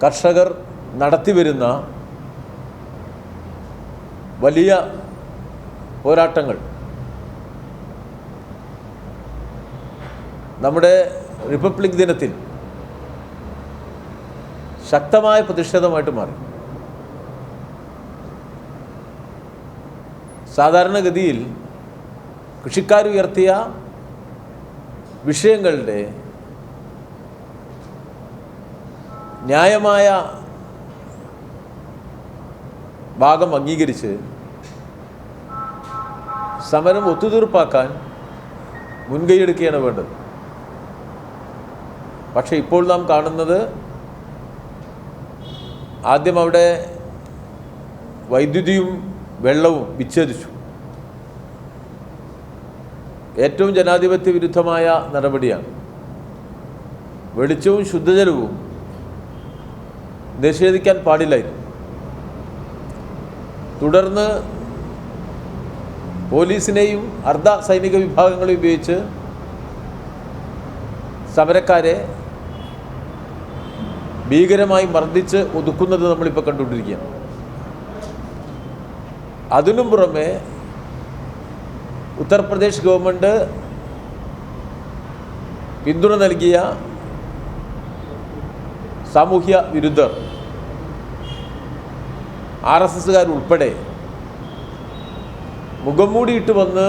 കർഷകർ നടത്തിവരുന്ന വലിയ പോരാട്ടങ്ങൾ നമ്മുടെ റിപ്പബ്ലിക് ദിനത്തിൽ ശക്തമായ പ്രതിഷേധമായിട്ട് മാറി. സാധാരണഗതിയിൽ കൃഷിക്കാരുയർത്തിയ വിഷയങ്ങളുടെ ന്യായമായ ഭാഗം അംഗീകരിച്ച് സമരം ഒത്തുതീർപ്പാക്കാൻ മുൻകൈയെടുക്കുകയാണ് വേണ്ടത്. പക്ഷേ ഇപ്പോൾ നാം കാണുന്നത് ആദ്യം അവിടെ വൈദ്യുതിയും വെള്ളവും വിച്ഛേദിച്ചു. ഏറ്റവും ജനാധിപത്യ വിരുദ്ധമായ നടപടിയാണ്. വെളിച്ചവും ശുദ്ധജലവും നിഷേധിക്കാൻ പാടില്ലായിരുന്നു. തുടർന്ന് പോലീസിനെയും അർദ്ധ സൈനിക വിഭാഗങ്ങളെയും ഉപയോഗിച്ച് സമരക്കാരെ ഭീകരമായി മർദ്ദിച്ച് ഒതുക്കുന്നത് നമ്മളിപ്പോൾ കണ്ടുകൊണ്ടിരിക്കുകയാണ്. അതിനും പുറമെ ഉത്തർപ്രദേശ് ഗവൺമെൻറ് പിന്തുണ നൽകിയ സാമൂഹ്യ വിരുദ്ധർ, RSSകാരുൾപ്പെടെ മുഖം മൂടിയിട്ട് വന്ന്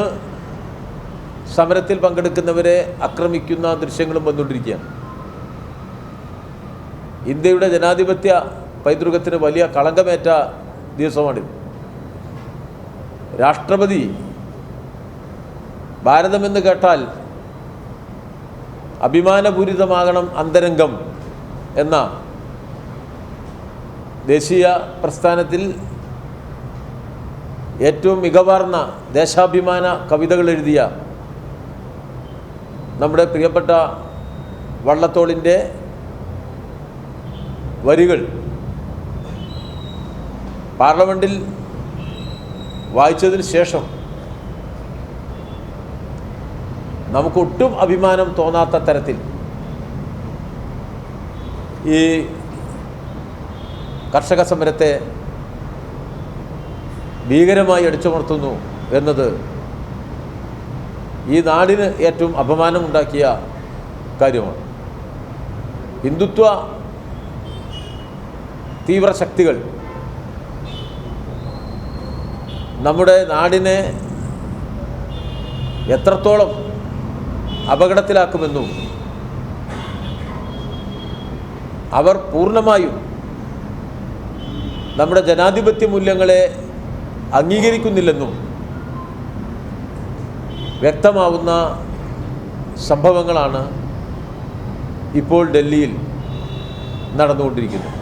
സമരത്തിൽ പങ്കെടുക്കുന്നവരെ ആക്രമിക്കുന്ന ദൃശ്യങ്ങളും വന്നുകൊണ്ടിരിക്കുകയാണ്. ഇന്ത്യയുടെ ജനാധിപത്യ പൈതൃകത്തിന് വലിയ കളങ്കമേറ്റ ദിവസമാണിത്. രാഷ്ട്രപതി ഭാരതമെന്ന് കേട്ടാൽ അഭിമാനപൂരിതമാകണം അന്തരംഗം എന്ന ദേശീയ പ്രസ്ഥാനത്തിൽ ഏറ്റവും മികവാർന്ന ദേശാഭിമാന കവിതകൾ എഴുതിയ നമ്മുടെ പ്രിയപ്പെട്ട വള്ളത്തോളിൻ്റെ വരികൾ പാർലമെൻറ്റിൽ വായിച്ചതിന് ശേഷം നമുക്കൊട്ടും അഭിമാനം തോന്നാത്ത തരത്തിൽ ഈ കർഷക സമരത്തെ ഭീകരമായി അടിച്ചമർത്തുന്നു എന്നത് ഈ നാടിന് ഏറ്റവും അപമാനമുണ്ടാക്കിയ കാര്യമാണ്. ഹിന്ദുത്വ തീവ്രശക്തികൾ നമ്മുടെ നാടിനെ എത്രത്തോളം അപകടത്തിലാക്കുമെന്നും അവർ പൂർണ്ണമായും നമ്മുടെ ജനാധിപത്യ മൂല്യങ്ങളെ അംഗീകരിക്കുന്നില്ലെന്നും വ്യക്തമാവുന്ന സംഭവങ്ങളാണ് ഇപ്പോൾ ഡൽഹിയിൽ നടന്നുകൊണ്ടിരിക്കുന്നത്.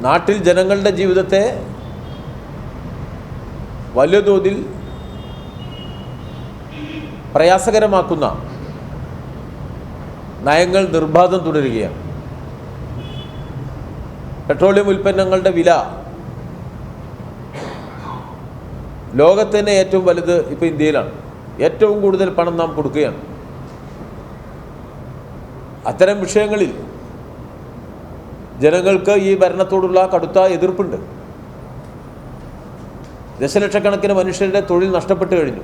നാട്ടിൽ ജനങ്ങളുടെ ജീവിതത്തെ വലിയ തോതിൽ പ്രയാസകരമാക്കുന്ന നയങ്ങൾ നിർബാധം തുടരുകയാണ്. പെട്രോളിയം ഉൽപ്പന്നങ്ങളുടെ വില ലോകത്തിന് ഏറ്റവും വലുത് ഇപ്പോൾ ഇന്ത്യയിലാണ്. ഏറ്റവും കൂടുതൽ പണം നാം കൊടുക്കുകയാണ്. അത്തരം വിഷയങ്ങളിൽ ജനങ്ങൾക്ക് ഈ ഭരണത്തോടുള്ള കടുത്ത എതിർപ്പുണ്ട്. ദശലക്ഷക്കണക്കിന് മനുഷ്യരുടെ തൊഴിൽ നഷ്ടപ്പെട്ടു കഴിഞ്ഞു.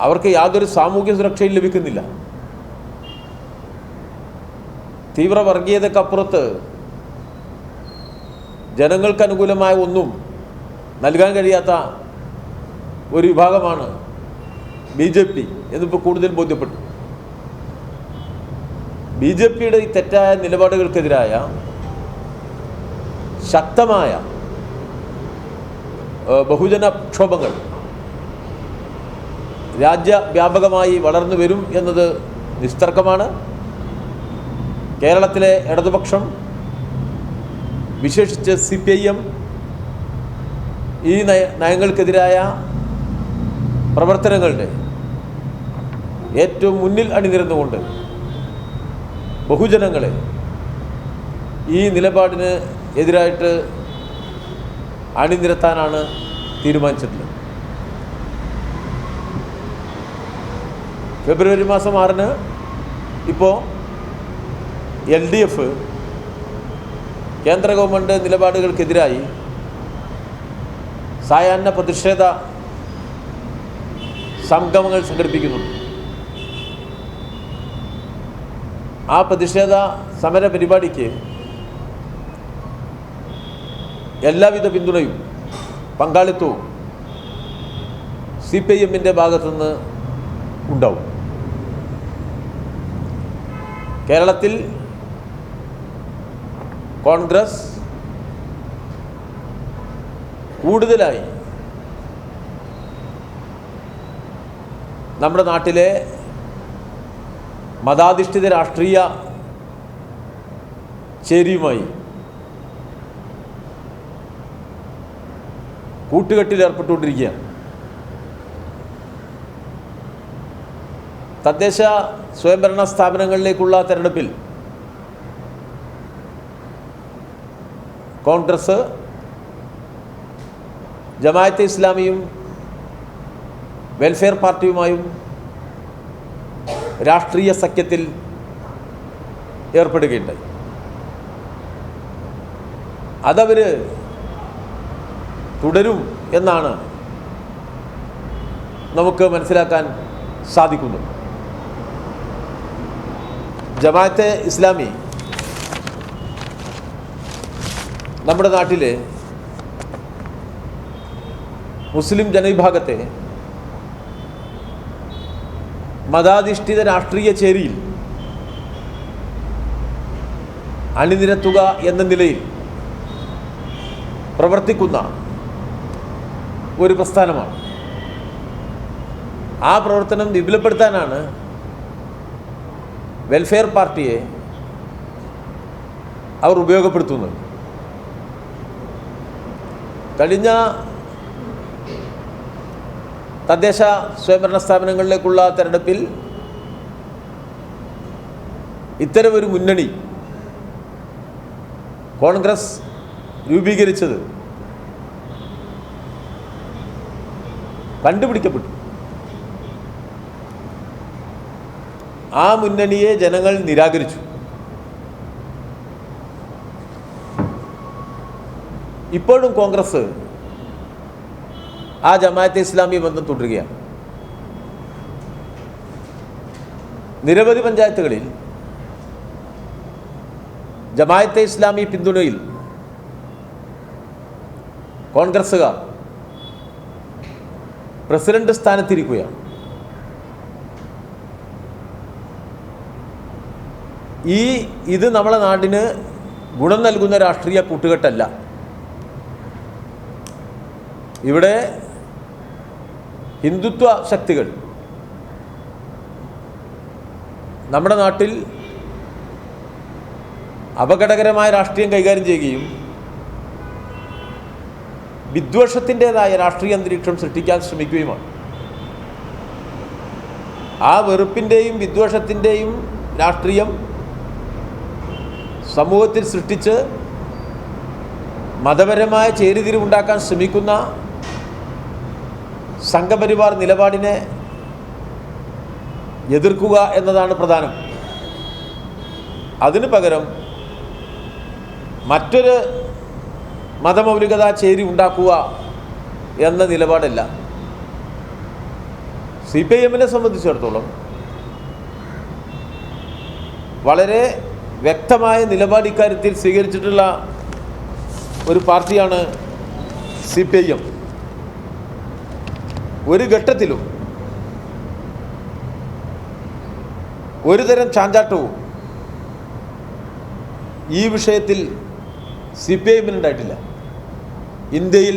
അവർക്ക് യാതൊരു സാമൂഹ്യ സുരക്ഷയും ലഭിക്കുന്നില്ല. തീവ്ര വർഗീയതക്കപ്പുറത്ത് ജനങ്ങൾക്ക് അനുകൂലമായ ഒന്നും നൽകാൻ കഴിയാത്ത ഒരു വിഭാഗമാണ് BJP എന്നിപ്പോൾ കൂടുതൽ ബോധ്യപ്പെട്ടു. BJPയുടെ ഈ തെറ്റായ നിലപാടുകൾക്കെതിരായ ശക്തമായ ബഹുജന പ്രക്ഷോഭങ്ങൾ രാജ്യവ്യാപകമായി വളർന്നു വരും എന്നത് നിസ്തർക്കമാണ്. കേരളത്തിലെ ഇടതുപക്ഷം, വിശേഷിച്ച് CPIM ഈ നയങ്ങൾക്കെതിരായ പ്രവർത്തനങ്ങളുടെ ഏറ്റവും മുന്നിൽ അണിനിരന്നുകൊണ്ട് ബഹുജനങ്ങളെ ഈ നിലപാടിന് എതിരായിട്ട് അണിനിരത്താനാണ് തീരുമാനിച്ചിട്ടുള്ളത്. ഫെബ്രുവരി മാസം 6-ന് ഇപ്പോൾ LDF കേന്ദ്ര ഗവൺമെൻറ് നിലപാടുകൾക്കെതിരായി സായാഹ്ന പ്രതിഷേധ സംഗമങ്ങൾ സംഘടിപ്പിക്കുന്നുണ്ട്. ആ പ്രതിഷേധ സമര പരിപാടിക്ക് എല്ലാവിധ പിന്തുണയും പങ്കാളിത്തവും CPIMൻ്റെ ഭാഗത്തുനിന്ന് ഉണ്ടാവും. കേരളത്തിൽ കോൺഗ്രസ് കൂടുതലായി നമ്മുടെ നാട്ടിലെ മതാധിഷ്ഠിത രാഷ്ട്രീയ ചേരിയുമായി കൂട്ടുകെട്ടിലേർപ്പെട്ടുകൊണ്ടിരിക്കുകയാണ്. തദ്ദേശ സ്വയംഭരണ സ്ഥാപനങ്ങളിലേക്കുള്ള തെരഞ്ഞെടുപ്പിൽ കോൺഗ്രസ് ജമാഅത്തെ ഇസ്ലാമിയും വെൽഫെയർ പാർട്ടിയുമായും രാഷ്ട്രീയ സഖ്യത്തിൽ ഏർപ്പെടുകയുണ്ടായി. അതവർ തുടരും എന്നാണ് നമുക്ക് മനസ്സിലാക്കാൻ സാധിക്കുന്നത്. ജമാഅത്തെ ഇസ്ലാമി നമ്മുടെ നാട്ടിലെ മുസ്ലിം ജനവിഭാഗത്തെ മതാധിഷ്ഠിത രാഷ്ട്രീയ ചേരിയിൽ അണിനിരത്തുക എന്ന നിലയിൽ പ്രവർത്തിക്കുന്ന ഒരു പ്രസ്ഥാനമാണ്. ആ പ്രവർത്തനം വിപുലപ്പെടുത്താനാണ് വെൽഫെയർ പാർട്ടിയെ അവർ ഉപയോഗപ്പെടുത്തുന്നത്. കഴിഞ്ഞ തദ്ദേശ സ്വയംഭരണ സ്ഥാപനങ്ങളിലേക്കുള്ള തെരഞ്ഞെടുപ്പിൽ ഇത്തരമൊരു മുന്നണി കോൺഗ്രസ് രൂപീകരിച്ചത് കണ്ടുപിടിക്കപ്പെട്ടു. ആ മുന്നണിയെ ജനങ്ങൾ നിരാകരിച്ചു. ഇപ്പോഴും കോൺഗ്രസ് ആ ജമാഅത്തെ ഇസ്ലാമി ബന്ധം തുടരുകയാണ്. നിരവധി പഞ്ചായത്തുകളിൽ ജമാഅത്തെ ഇസ്ലാമി പിന്തുണയിൽ കോൺഗ്രസ്സുകാർ പ്രസിഡന്റ് സ്ഥാനത്തിരിക്കുകയാണ്. ഇത് നമ്മളെ നാടിന് ഗുണം നൽകുന്ന രാഷ്ട്രീയ കൂട്ടുകെട്ടല്ല. ഇവിടെ ഹിന്ദുത്വ ശക്തികൾ നമ്മുടെ നാട്ടിൽ അപകടകരമായ രാഷ്ട്രീയം കൈകാര്യം ചെയ്യുകയും വിദ്വേഷത്തിൻ്റെതായ രാഷ്ട്രീയ അന്തരീക്ഷം സൃഷ്ടിക്കാൻ ശ്രമിക്കുകയുമാണ്. ആ വെറുപ്പിൻ്റെയും വിദ്വേഷത്തിൻ്റെയും രാഷ്ട്രീയം സമൂഹത്തിൽ സൃഷ്ടിച്ച് മതപരമായ ചേരിതിരിവുണ്ടാക്കാൻ ശ്രമിക്കുന്ന സംഘപരിവാർ നിലപാടിനെ എതിർക്കുക എന്നതാണ് പ്രധാനം. അതിനു പകരം മറ്റൊരു മതമൗലികതാ ചേരി ഉണ്ടാക്കുക എന്ന നിലപാടല്ല. CPIMനെ സംബന്ധിച്ചിടത്തോളം വളരെ വ്യക്തമായ നിലപാട് ഇക്കാര്യത്തിൽ സ്വീകരിച്ചിട്ടുള്ള ഒരു പാർട്ടിയാണ് CPIM. ഒരു ഘട്ടത്തിലും ഒരു തരം ചാഞ്ചാട്ടവും ഈ വിഷയത്തിൽ CPIMനുണ്ടായിട്ടില്ല. ഇന്ത്യയിൽ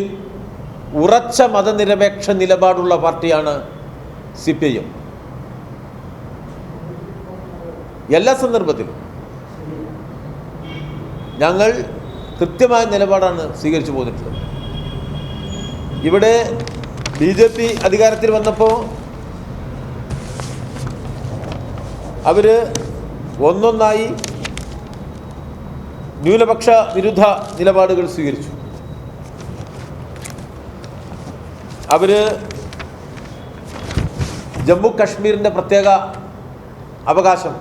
ഉറച്ച മതനിരപേക്ഷ നിലപാടുള്ള പാർട്ടിയാണ് CPIM. എല്ലാ സന്ദർഭത്തിലും ഞങ്ങൾ കൃത്യമായ നിലപാടാണ് സ്വീകരിച്ചു പോന്നിട്ടുള്ളത്. ഇവിടെ BJP അധികാരത്തിൽ വന്നപ്പോൾ അവർ ഒന്നൊന്നായി ന്യൂനപക്ഷ വിരുദ്ധ നിലപാടുകൾ സ്വീകരിച്ചു. അവർ ജമ്മു കശ്മീരിൻ്റെ പ്രത്യേക അവകാശം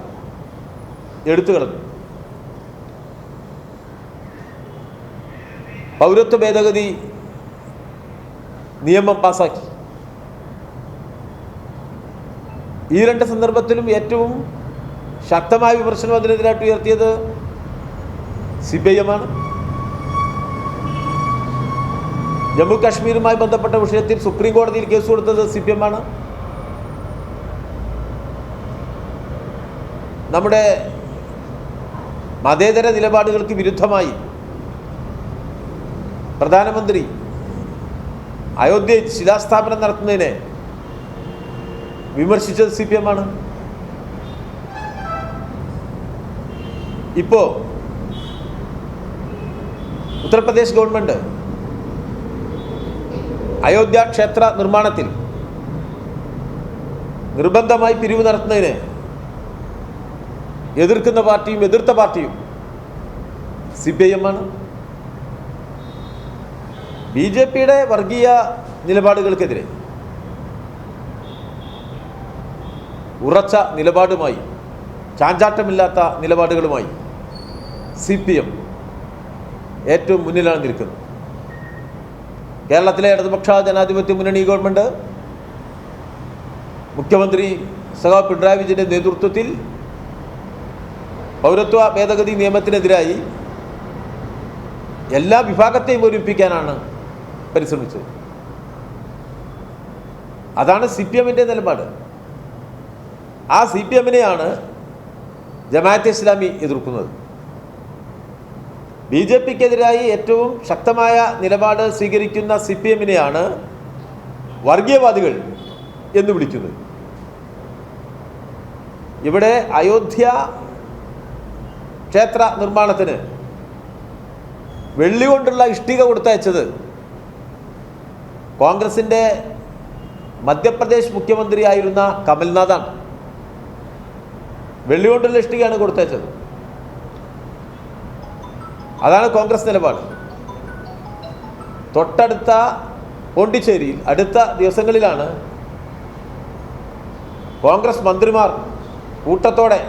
എടുത്തു കളഞ്ഞു. പൗരത്വ ഭേദഗതി നിയമം പാസാക്കി. ഈ രണ്ട് സന്ദർഭത്തിലും ഏറ്റവും ശക്തമായ വിമർശനം അതിനെതിരായിട്ട് ഉയർത്തിയത് CPIM ആണ്. ജമ്മു കാശ്മീരുമായി ബന്ധപ്പെട്ട വിഷയത്തിൽ സുപ്രീം കോടതിയിൽ കേസ് കൊടുത്തത് CPM ആണ്. നമ്മുടെ മതേതര നിലപാടുകൾക്ക് വിരുദ്ധമായി പ്രധാനമന്ത്രി അയോധ്യയിൽ ശിലാസ്ഥാപനം നടത്തുന്നതിനെ വിമർശിച്ചത് CPM ആണ്. ഇപ്പോൾ ഉത്തർപ്രദേശ് ഗവൺമെൻറ് അയോധ്യ ക്ഷേത്ര നിർമ്മാണത്തിൽ നിർബന്ധമായി പിരിവ് നടത്തുന്നതിനെ എതിർക്കുന്ന പാർട്ടിയും എതിർത്ത പാർട്ടിയും CPIM ആണ്. BJPയുടെ വർഗീയ നിലപാടുകൾക്കെതിരെ ഉറച്ച നിലപാടുമായി, ചാഞ്ചാട്ടമില്ലാത്ത നിലപാടുകളുമായി CPM ഏറ്റവും മുന്നിലാണ് നിൽക്കുന്നത്. കേരളത്തിലെ ഇടതുപക്ഷ ജനാധിപത്യ മുന്നണി ഗവൺമെൻറ് മുഖ്യമന്ത്രി സഖാവ് പിണറായി വിജയൻ്റെ നേതൃത്വത്തിൽ പൗരത്വ ഭേദഗതി നിയമത്തിനെതിരായി എല്ലാ വിഭാഗത്തെയും ഒരുമിപ്പിക്കാനാണ് പരിശ്രമിച്ചത്. അതാണ് CPMൻ്റെ നിലപാട്. ആ CPMനെയാണ് ജമാഅത്തെ ഇസ്ലാമി എതിർക്കുന്നത്. BJPക്കെതിരായി ഏറ്റവും ശക്തമായ നിലപാട് സ്വീകരിക്കുന്ന CPMനെയാണ് വർഗീയവാദികൾ എന്ന് വിളിക്കുന്നത്. ഇവിടെ അയോധ്യ ക്ഷേത്ര നിർമ്മാണത്തിന് വെള്ളി കൊണ്ടുള്ള ഇഷ്ടിക കൊടുത്തയച്ചത് കോൺഗ്രസിൻ്റെ മധ്യപ്രദേശ് മുഖ്യമന്ത്രിയായിരുന്ന കമൽനാഥാണ്. വെള്ളി കൊണ്ടുള്ള ഇഷ്ടികയാണ് കൊടുത്തയച്ചത്. അതാണ് കോൺഗ്രസ് നിലപാട്. തൊട്ടടുത്ത പോണ്ടിച്ചേരിയിൽ അടുത്ത ദിവസങ്ങളിലാണ് കോൺഗ്രസ് മന്ത്രിമാർ കൂട്ടത്തോടെ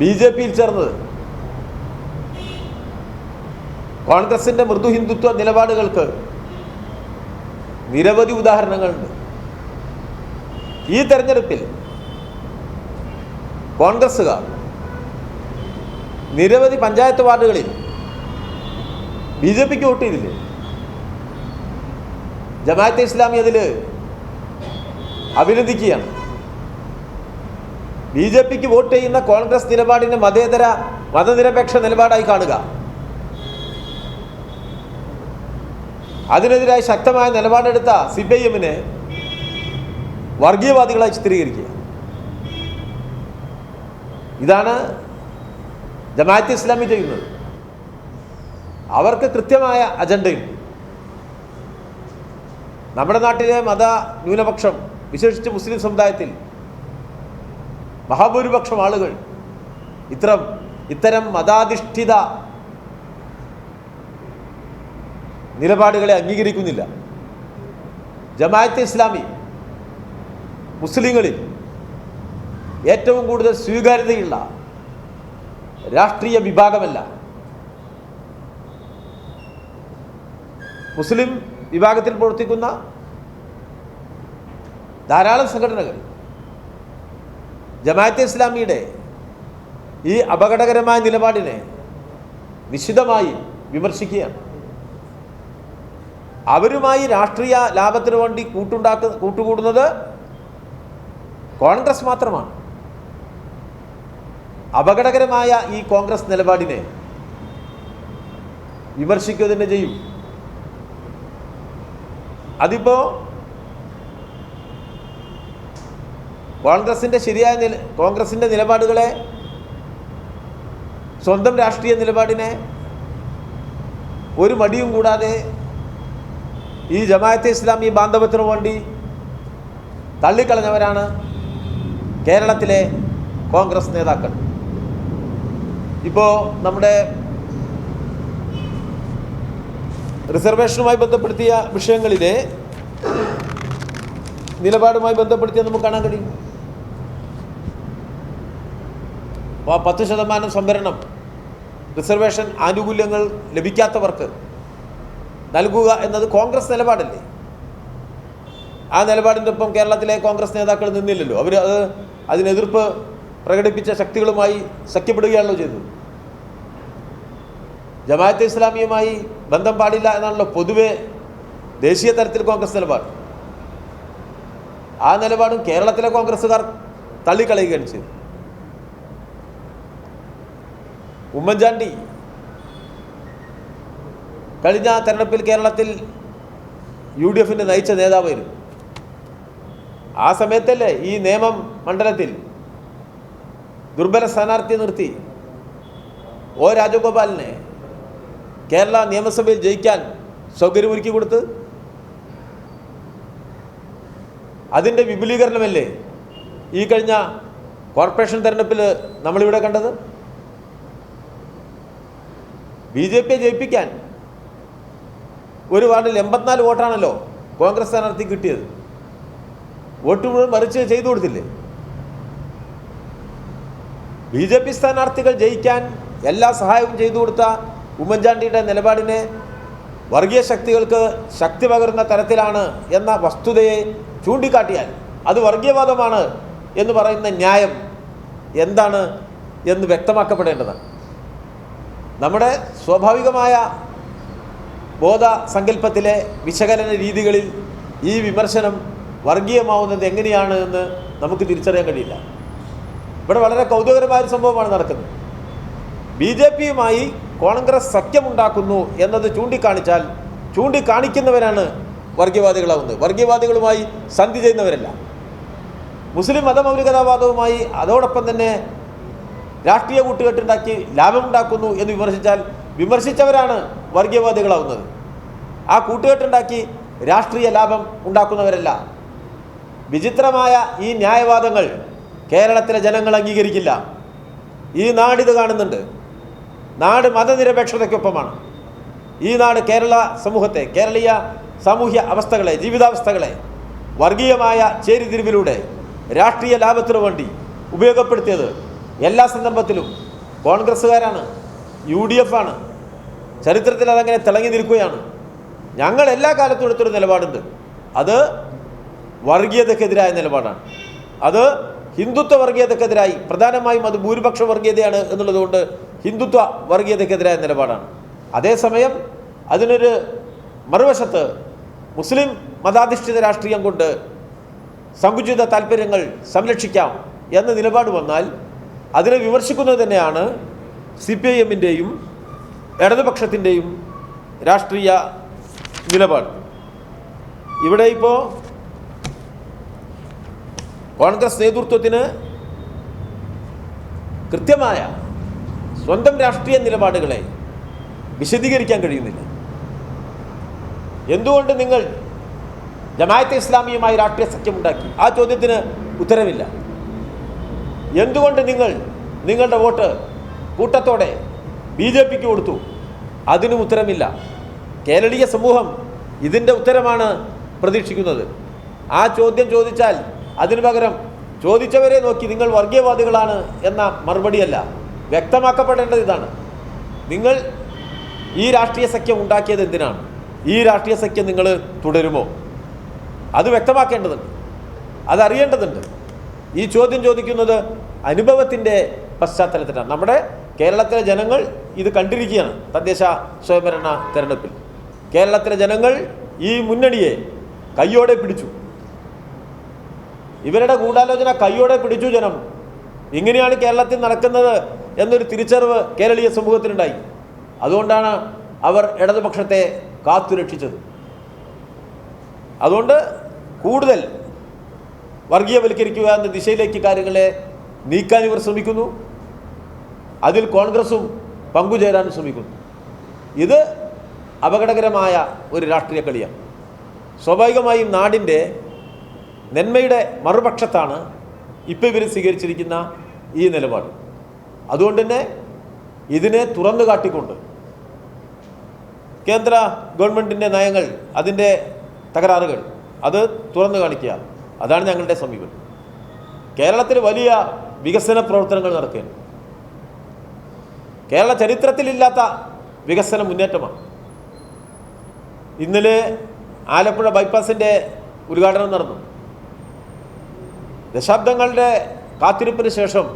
BJPയിൽ ചേർന്നത്. കോൺഗ്രസിൻ്റെ മൃദു ഹിന്ദുത്വ നിലപാടുകൾക്ക് നിരവധി ഉദാഹരണങ്ങളുണ്ട്. ഈ തെരഞ്ഞെടുപ്പിൽ കോൺഗ്രസ്സുകാർ നിരവധി പഞ്ചായത്ത് വാർഡുകളിൽ BJPക്ക് വോട്ട് ചെയ്തില്ലേ? ജമാഅത്തെ ഇസ്ലാമി അതിൽ അഭിനന്ദിക്കുകയാണ്. BJPക്ക് വോട്ട് ചെയ്യുന്ന കോൺഗ്രസ് നിലപാടിനെ മതനിരപേക്ഷ നിലപാടായി കാണുക, അതിനെതിരായി ശക്തമായ നിലപാടെടുത്ത CPIMനെ വർഗീയവാദികളായി ചിത്രീകരിക്കുക. ഇതാണ് ജമാഅത്തെ ഇസ്ലാമി ചെയ്യുന്നത്. അവർക്ക് കൃത്യമായ അജണ്ടയുണ്ട്. നമ്മുടെ നാട്ടിലെ മത ന്യൂനപക്ഷം, വിശേഷിച്ച് മുസ്ലിം സമുദായത്തിൽ മഹാഭൂരിപക്ഷം ആളുകൾ ഇത്തരം മതാധിഷ്ഠിത നിലപാടുകളെ അംഗീകരിക്കുന്നില്ല. ജമാഅത്തെ ഇസ്ലാമി മുസ്ലിങ്ങളിൽ ഏറ്റവും കൂടുതൽ സ്വീകാര്യതയുള്ള രാഷ്ട്രീയ വിഭാഗമല്ല. മുസ്ലിം വിഭാഗത്തിൽ പ്രവർത്തിക്കുന്ന ധാരാളം സംഘടനകൾ ജമാഅത്തെ ഇസ്ലാമിയുടെ ഈ അപകടകരമായ നിലപാടിനെ നിശിതമായി വിമർശിക്കുകയാണ്. അവരുമായി രാഷ്ട്രീയ ലാഭത്തിന് വേണ്ടി കൂട്ടുകൂടുന്നത് കോൺഗ്രസ് മാത്രമാണ്. അപകടകരമായ ഈ കോൺഗ്രസ് നിലപാടിനെ വിമർശിക്കുക തന്നെ ചെയ്യും. അതിപ്പോൾ കോൺഗ്രസിൻ്റെ നിലപാടുകളെ, സ്വന്തം രാഷ്ട്രീയ നിലപാടിനെ ഒരു മടിയും കൂടാതെ ഈ ജമാഅത്തെ ഇസ്ലാമി ബാന്ധവത്തിനു വേണ്ടി തള്ളിക്കളഞ്ഞവരാണ് കേരളത്തിലെ കോൺഗ്രസ് നേതാക്കൾ. ഇപ്പോൾ നമ്മുടെ റിസർവേഷനുമായി ബന്ധപ്പെടുത്തിയ വിഷയങ്ങളിലെ നിലപാടുമായി ബന്ധപ്പെടുത്തിയ നമുക്ക് കാണാൻ കഴിയും. 10% സംവരണം റിസർവേഷൻ ആനുകൂല്യങ്ങൾ ലഭിക്കാത്തവർക്ക് നൽകുക എന്നത് കോൺഗ്രസ് നിലപാടല്ലേ? ആ നിലപാടിൻ്റെ ഒപ്പം കേരളത്തിലെ കോൺഗ്രസ് നേതാക്കൾ നിന്നില്ലല്ലോ. അവർ അതിനെതിർപ്പ് പ്രകടിപ്പിച്ച ശക്തികളുമായി സഖ്യപ്പെടുകയാണല്ലോ ചെയ്തത്. ജമാഅത്തെ ഇസ്ലാമിയുമായി ബന്ധം പാടില്ല എന്നാണല്ലോ പൊതുവെ ദേശീയ തലത്തിൽ കോൺഗ്രസ് നിലപാട്. ആ നിലപാടും കേരളത്തിലെ കോൺഗ്രസ്സുകാർ തള്ളിക്കളയുകയാണ് ചെയ്തത്. ഉമ്മൻചാണ്ടി കഴിഞ്ഞ തെരഞ്ഞെടുപ്പിൽ കേരളത്തിൽ UDF നയിച്ച നേതാവായിരുന്നു. ആ സമയത്തല്ലേ ഈ നേമം മണ്ഡലത്തിൽ ദുർബല സ്ഥാനാർത്ഥിയെ നിർത്തി O രാജഗോപാലിനെ കേരള നിയമസഭയിൽ ജയിക്കാൻ സൗകര്യമൊരുക്കി കൊടുത്ത്? അതിൻ്റെ വിപുലീകരണമല്ലേ ഈ കഴിഞ്ഞ കോർപ്പറേഷൻ തെരഞ്ഞെടുപ്പിൽ നമ്മളിവിടെ കണ്ടത്? BJP ജയിപ്പിക്കാൻ ഒരു വാർഡിൽ 84 വോട്ടാണല്ലോ കോൺഗ്രസ് സ്ഥാനാർത്ഥി കിട്ടിയത്. വോട്ട് മുഴുവൻ മറിച്ച് ചെയ്തു കൊടുത്തില്ലേ? BJP സ്ഥാനാർത്ഥികൾ ജയിക്കാൻ എല്ലാ സഹായവും ചെയ്തു കൊടുത്ത ഉമ്മൻചാണ്ടിയുടെ നിലപാടിനെ വർഗീയ ശക്തികൾക്ക് ശക്തി പകരുന്ന തരത്തിലാണ് എന്ന വസ്തുതയെ ചൂണ്ടിക്കാട്ടിയാൽ അത് വർഗീയവാദമാണ് എന്ന് പറയുന്ന ന്യായം എന്താണ് എന്ന് വ്യക്തമാക്കപ്പെടേണ്ടതാണ്. നമ്മുടെ സ്വാഭാവികമായ ബോധസങ്കല്പത്തിലെ വിശകലന രീതികളിൽ ഈ വിമർശനം വർഗീയമാവുന്നത് എങ്ങനെയാണ് എന്ന് നമുക്ക് തിരിച്ചറിയാൻ കഴിയില്ല. ഇവിടെ വളരെ കൗതുകകരമായൊരു സംഭവമാണ് നടക്കുന്നത്. BJPയുമായി കോൺഗ്രസ് സഖ്യമുണ്ടാക്കുന്നു എന്നത് ചൂണ്ടിക്കാണിച്ചാൽ ചൂണ്ടിക്കാണിക്കുന്നവരാണ് വർഗീയവാദികളാവുന്നത്. വർഗീയവാദികളുമായി സന്ധി ചെയ്യുന്നവരല്ല. മുസ്ലിം മതമൗലികതാവാദവുമായി അതോടൊപ്പം തന്നെ രാഷ്ട്രീയ കൂട്ടുകെട്ടുണ്ടാക്കി ലാഭമുണ്ടാക്കുന്നു എന്ന് വിമർശിച്ചാൽ വിമർശിച്ചവരാണ് വർഗീയവാദികളാവുന്നത്. ആ കൂട്ടുകെട്ടുണ്ടാക്കി രാഷ്ട്രീയ ലാഭം ഉണ്ടാക്കുന്നവരല്ല. വിചിത്രമായ ഈ ന്യായവാദങ്ങൾ കേരളത്തിലെ ജനങ്ങൾ അംഗീകരിക്കില്ല. ഈ നാടിത് കാണുന്നുണ്ട്. നാട് മതനിരപേക്ഷതയ്ക്കൊപ്പമാണ്. ഈ നാട് കേരള സമൂഹത്തെ, കേരളീയ സാമൂഹ്യ അവസ്ഥകളെ, ജീവിതാവസ്ഥകളെ വർഗീയമായ ചേരിതിരിവിലൂടെ രാഷ്ട്രീയ ലാഭത്തിനു വേണ്ടി ഉപയോഗപ്പെടുത്തിയത് എല്ലാ സന്ദർഭത്തിലും കോൺഗ്രസ്സുകാരാണ്, UDF ആണ്. ചരിത്രത്തിൽ അതങ്ങനെ തിളങ്ങി നിൽക്കുകയാണ്. ഞങ്ങൾ എല്ലാ കാലത്തും എടുത്തൊരു നിലപാടുണ്ട്. അത് വർഗീയതക്കെതിരായ നിലപാടാണ്. അത് ഹിന്ദുത്വ വർഗീയതക്കെതിരായി, പ്രധാനമായും അത് ഭൂരിപക്ഷ വർഗീയതയാണ് എന്നുള്ളതുകൊണ്ട് ഹിന്ദുത്വ വർഗീയതക്കെതിരായ നിലപാടാണ്. അതേസമയം അതിനൊരു മറുവശത്ത് മുസ്ലിം മതാധിഷ്ഠിത രാഷ്ട്രീയം കൊണ്ട് സങ്കുചിത താല്പര്യങ്ങൾ സംരക്ഷിക്കാം എന്ന നിലപാട് വന്നാൽ അതിനെ വിമർശിക്കുന്നത് തന്നെയാണ് CPIMൻ്റെയും ഇടതുപക്ഷത്തിൻ്റെയും രാഷ്ട്രീയ നിലപാട്. ഇവിടെ ഇപ്പോൾ കോൺഗ്രസ് നേതൃത്വത്തിന് കൃത്യമായ സ്വന്തം രാഷ്ട്രീയ നിലപാടുകളെ വിശദീകരിക്കാൻ കഴിയുന്നില്ല. എന്തുകൊണ്ട് നിങ്ങൾ ജമാഅത്തെ ഇസ്ലാമിയുമായി രാഷ്ട്രീയ സഖ്യമുണ്ടാക്കി? ആ ചോദ്യത്തിന് ഉത്തരവില്ല. എന്തുകൊണ്ട് നിങ്ങൾ നിങ്ങളുടെ വോട്ട് കൂട്ടത്തോടെ BJPക്ക് കൊടുത്തു? അതിനും ഉത്തരമില്ല. കേരളീയ സമൂഹം ഇതിൻ്റെ ഉത്തരമാണ് പ്രതീക്ഷിക്കുന്നത്. ആ ചോദ്യം ചോദിച്ചാൽ അതിനു പകരം ചോദിച്ചവരെ നോക്കി നിങ്ങൾ വർഗീയവാദികളാണ് എന്ന മറുപടിയല്ല, വ്യക്തമാക്കപ്പെടേണ്ടത് ഇതാണ്. നിങ്ങൾ ഈ രാഷ്ട്രീയ സഖ്യം ഉണ്ടാക്കിയത് എന്തിനാണ്? ഈ രാഷ്ട്രീയ സഖ്യം നിങ്ങൾ തുടരുമോ? അത് വ്യക്തമാക്കേണ്ടതുണ്ട്, അതറിയേണ്ടതുണ്ട്. ഈ ചോദ്യം ചോദിക്കുന്നത് അനുഭവത്തിൻ്റെ പശ്ചാത്തലത്തിലാണ്. നമ്മുടെ കേരളത്തിലെ ജനങ്ങൾ ഇത് കണ്ടിരിക്കുകയാണ്. തദ്ദേശ സ്വയംഭരണ തെരഞ്ഞെടുപ്പിൽ കേരളത്തിലെ ജനങ്ങൾ ഈ മുന്നണിയെ കയ്യോടെ പിടിച്ചു. ഇവരുടെ ഗൂഢാലോചന കയ്യോടെ പിടിച്ചു ജനം. ഇങ്ങനെയാണ് കേരളത്തിൽ നടക്കുന്നത് എന്നൊരു തിരിച്ചറിവ് കേരളീയ സമൂഹത്തിനുണ്ടായി. അതുകൊണ്ടാണ് അവർ ഇടതുപക്ഷത്തെ കാത്തുരക്ഷിച്ചത്. അതുകൊണ്ട് കൂടുതൽ വർഗീയവൽക്കരിക്കുക എന്ന ദിശയിലേക്ക് കാര്യങ്ങളെ നീക്കാൻ ഇവർ ശ്രമിക്കുന്നു. അതിൽ കോൺഗ്രസും പങ്കുചേരാനും ശ്രമിക്കുന്നു. ഇത് അപകടകരമായ ഒരു രാഷ്ട്രീയ കളിയാണ്. സ്വാഭാവികമായും നാടിൻ്റെ നന്മയുടെ മറുപക്ഷത്താണ് ഇപ്പോൾ ഇവർ സ്വീകരിച്ചിരിക്കുന്ന ഈ നിലപാട്. അതുകൊണ്ട് തന്നെ ഇതിനെ തുറന്നു കാട്ടിക്കൊണ്ട് കേന്ദ്ര ഗവൺമെൻറ്റിൻ്റെ നയങ്ങൾ, അതിൻ്റെ തകരാറുകൾ അത് തുറന്നു കാണിക്കുക, അതാണ് ഞങ്ങളുടെ സമീപനം. കേരളത്തിൽ വലിയ വികസന പ്രവർത്തനങ്ങൾ നടക്കുകയാണ്. കേരള ചരിത്രത്തിലില്ലാത്ത വികസന മുന്നേറ്റമാണ്. ഇന്നലെ ആലപ്പുഴ ബൈപ്പാസിൻ്റെ ഉദ്ഘാടനം നടന്നു. ദശാബ്ദങ്ങളുടെ കാത്തിരിപ്പിന് ശേഷം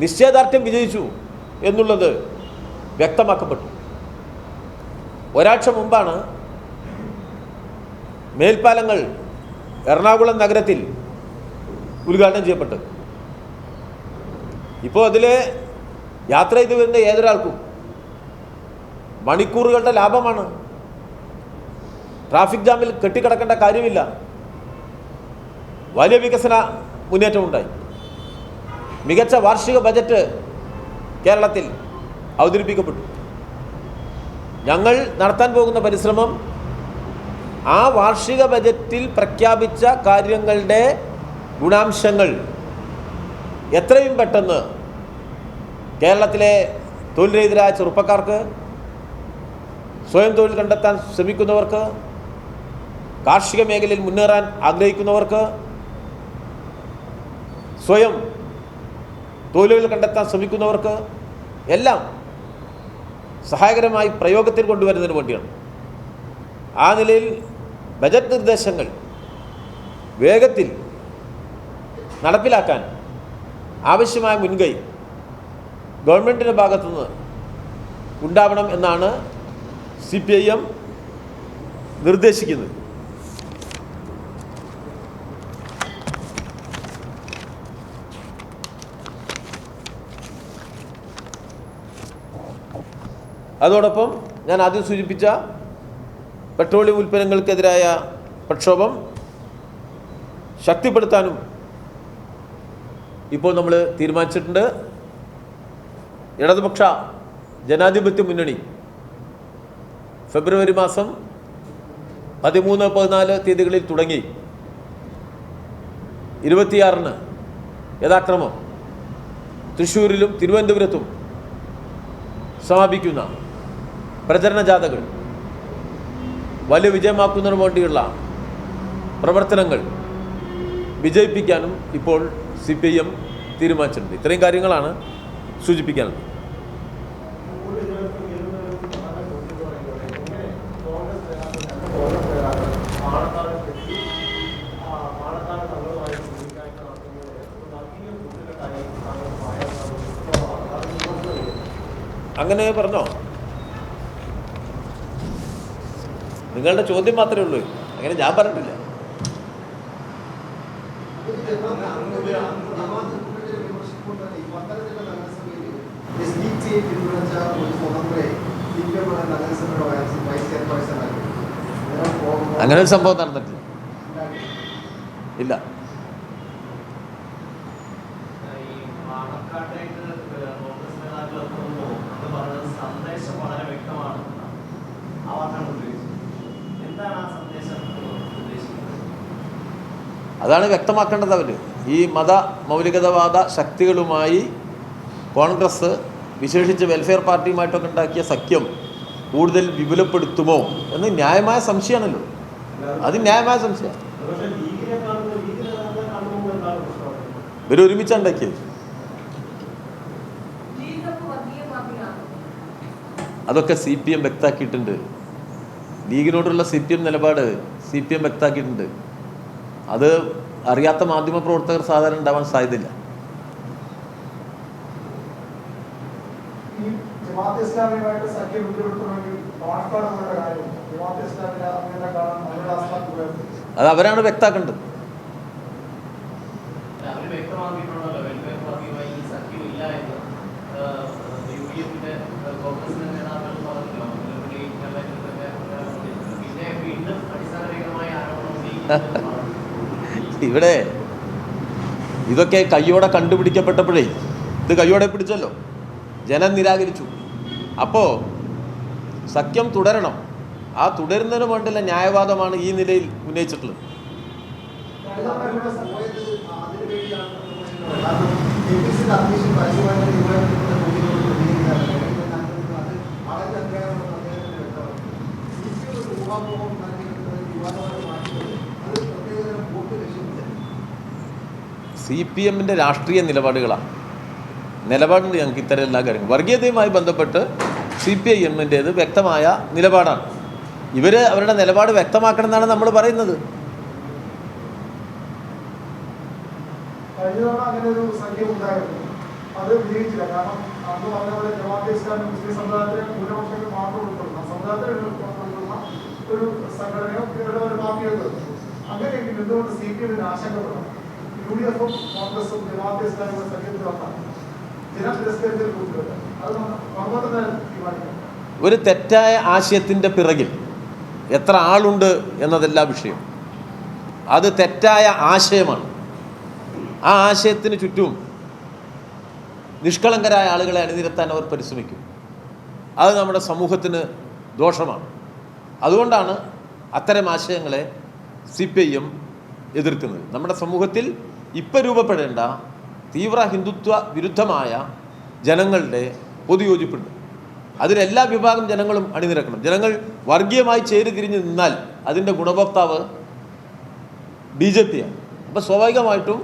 നിശ്ചയദാർഢ്യം വിജയിച്ചു എന്നുള്ളത് വ്യക്തമാക്കപ്പെട്ടു. ഒരാഴ്ച മുമ്പാണ് മേൽപ്പാലങ്ങൾ എറണാകുളം നഗരത്തിൽ ഉദ്ഘാടനം ചെയ്യപ്പെട്ടത്. ഇപ്പോൾ അതിൽ യാത്ര ചെയ്തു വരുന്ന ഏതൊരാൾക്കും മണിക്കൂറുകളുടെ ലാഭമാണ്. ട്രാഫിക് ജാമിൽ കെട്ടിക്കിടക്കേണ്ട കാര്യമില്ല. വലിയ വികസന മുന്നേറ്റമുണ്ടായി. മികച്ച വാർഷിക ബജറ്റ് കേരളത്തിൽ അവതരിപ്പിക്കപ്പെട്ടു. ഞങ്ങൾ നടത്താൻ പോകുന്ന പരിശ്രമം ആ വാർഷിക ബജറ്റിൽ പ്രഖ്യാപിച്ച കാര്യങ്ങളുടെ ഗുണാംശങ്ങൾ എത്രയും പെട്ടെന്ന് കേരളത്തിലെ തൊഴിൽരഹിതരായ ചെറുപ്പക്കാർക്ക്, സ്വയം തൊഴിൽ കണ്ടെത്താൻ ശ്രമിക്കുന്നവർക്ക്, കാർഷിക മേഖലയിൽ മുന്നേറാൻ ആഗ്രഹിക്കുന്നവർക്ക്, സ്വയം തൊഴിലുകൾ കണ്ടെത്താൻ ശ്രമിക്കുന്നവർക്ക് എല്ലാം സഹായകരമായി പ്രയോഗത്തിൽ കൊണ്ടുവരുന്നതിന് വേണ്ടിയാണ്. ആ നിലയിൽ ബജറ്റ് നിർദ്ദേശങ്ങൾ വേഗത്തിൽ നടപ്പിലാക്കാൻ ആവശ്യമായ മുൻകൈ ഗവൺമെൻറ്റിൻ്റെ ഭാഗത്തുനിന്ന് ഉണ്ടാവണം എന്നാണ് CPIM നിർദ്ദേശിക്കുന്നത്. അതോടൊപ്പം ഞാൻ ആദ്യം സൂചിപ്പിച്ച പെട്രോളിയം ഉൽപ്പന്നങ്ങൾക്കെതിരായ പ്രക്ഷോഭം ശക്തിപ്പെടുത്താനും ഇപ്പോൾ നമ്മൾ തീരുമാനിച്ചിട്ടുണ്ട്. ഇടതുപക്ഷ ജനാധിപത്യ മുന്നണി ഫെബ്രുവരി മാസം 13, 14 തീയതികളിൽ തുടങ്ങി 26-ന് യഥാക്രമം തൃശ്ശൂരിലും തിരുവനന്തപുരത്തും സമാപിക്കുന്ന പ്രചരണ ജാഥകൾ വലിയ വിജയമാക്കുന്നതിന് വേണ്ടിയുള്ള പ്രവർത്തനങ്ങൾ വിജയിപ്പിക്കാനും ഇപ്പോൾ CPIM തീരുമാനിച്ചിട്ടുണ്ട്. ഇത്രയും കാര്യങ്ങളാണ് സൂചിപ്പിക്കാനുള്ളത്. അങ്ങനെ പറഞ്ഞോ? നിങ്ങളുടെ ചോദ്യം മാത്രമേ ഉള്ളൂ. അങ്ങനെ ഞാൻ പറഞ്ഞിട്ടില്ല. അങ്ങനെ ഒരു സംഭവം നടന്നിട്ടില്ല. ഇല്ല. അതാണ് വ്യക്തമാക്കേണ്ടത്. അവർ ഈ മത മൗലികതവാദ ശക്തികളുമായി കോൺഗ്രസ്, വിശേഷിച്ച് വെൽഫെയർ പാർട്ടിയുമായിട്ടൊക്കെ ഉണ്ടാക്കിയ സഖ്യം കൂടുതൽ വിപുലപ്പെടുത്തുമോ എന്ന് ന്യായമായ സംശയമാണല്ലോ. അത് ന്യായമായ സംശയം. ഇവർ ഒരുമിച്ചാണ് ഉണ്ടാക്കിയത്. അതൊക്കെ CPM വ്യക്തമാക്കിയിട്ടുണ്ട്. ലീഗിനോടുള്ള CPM നിലപാട് CPM വ്യക്തമാക്കിയിട്ടുണ്ട്. അത് അറിയാത്ത മാധ്യമ പ്രവർത്തകർ സാധാരണ ഉണ്ടാവാൻ സാധ്യതയില്ല. അത് അവരാണ് വ്യക്തമാക്കേണ്ടത്. ഇവിടെ ഇതൊക്കെ കയ്യോടെ കണ്ടുപിടിക്കപ്പെട്ടപ്പോഴേ ഇത് കയ്യോടെ പിടിച്ചല്ലോ, ജനം നിരാകരിച്ചു. അപ്പോൾ സഖ്യം തുടരണം. ആ തുടരുന്നതിന് വേണ്ടിയുള്ള ന്യായവാദമാണ് ഈ നിലയിൽ ഉന്നയിച്ചിട്ടുള്ളത്. CPM രാഷ്ട്രീയ നിലപാടുകളാണ്. നിലപാടുണ്ട് ഞങ്ങൾക്ക് ഇത്തരം എല്ലാ കാര്യങ്ങളും. വർഗീയതയുമായി ബന്ധപ്പെട്ട് CPIM-ൻ്റേത് വ്യക്തമായ നിലപാടാണ്. ഇവർ അവരുടെ നിലപാട് വ്യക്തമാക്കണം എന്നാണ് നമ്മൾ പറയുന്നത്. അത് വിജയിച്ചില്ല. കാരണം അന്ന് പറഞ്ഞ ജമാഅത്തെ ഇസ്ലാമി മുസ്ലിം സമുദായത്തിന് ഭൂരിപക്ഷത്തിൽ മാത്രം ഉൾപ്പെടുന്ന സമുദായത്തിൽ ഉൾപ്പെടുന്ന ഒരു സംഘടനയോ ഒരു പാർട്ടിയോ അങ്ങനെയെങ്കിൽ എന്തുകൊണ്ട് CPM ആശങ്കപ്പെടണം? UDF-ഉം കോൺഗ്രസും ജമാഅത്തെ ഇസ്ലാമിയുടെ സഖ്യത്തിൽ വന്നാൽ ജനം തിരസ്കരിച്ചതിൽ കൂടുതൽ അത് നമ്മൾ തന്നെ തീരുമാനിക്കണം. ഒരു തെറ്റായ ആശയത്തിൻ്റെ പിറകിൽ എത്ര ആളുണ്ട് എന്നതല്ല വിഷയം. അത് തെറ്റായ ആശയമാണ്. ആ ആശയത്തിന് ചുറ്റും നിഷ്കളങ്കരായ ആളുകളെ അണിനിരത്താൻ അവർ പരിശ്രമിക്കും. അത് നമ്മുടെ സമൂഹത്തിന് ദോഷമാണ്. അതുകൊണ്ടാണ് അത്തരം ആശയങ്ങളെ CPIM എതിർക്കുന്നത്. നമ്മുടെ സമൂഹത്തിൽ ഇപ്പം രൂപപ്പെടേണ്ട തീവ്ര ഹിന്ദുത്വ വിരുദ്ധമായ ജനങ്ങളുടെ പൊതുയോജിപ്പുണ്ട്. അതിലെല്ലാ വിഭാഗം ജനങ്ങളും അണിനിരക്കണം. ജനങ്ങൾ വർഗീയമായി ചേരിതിരിഞ്ഞ് നിന്നാൽ അതിൻ്റെ ഗുണഭോക്താവ് BJP-യാണ്. അപ്പോൾ സ്വാഭാവികമായിട്ടും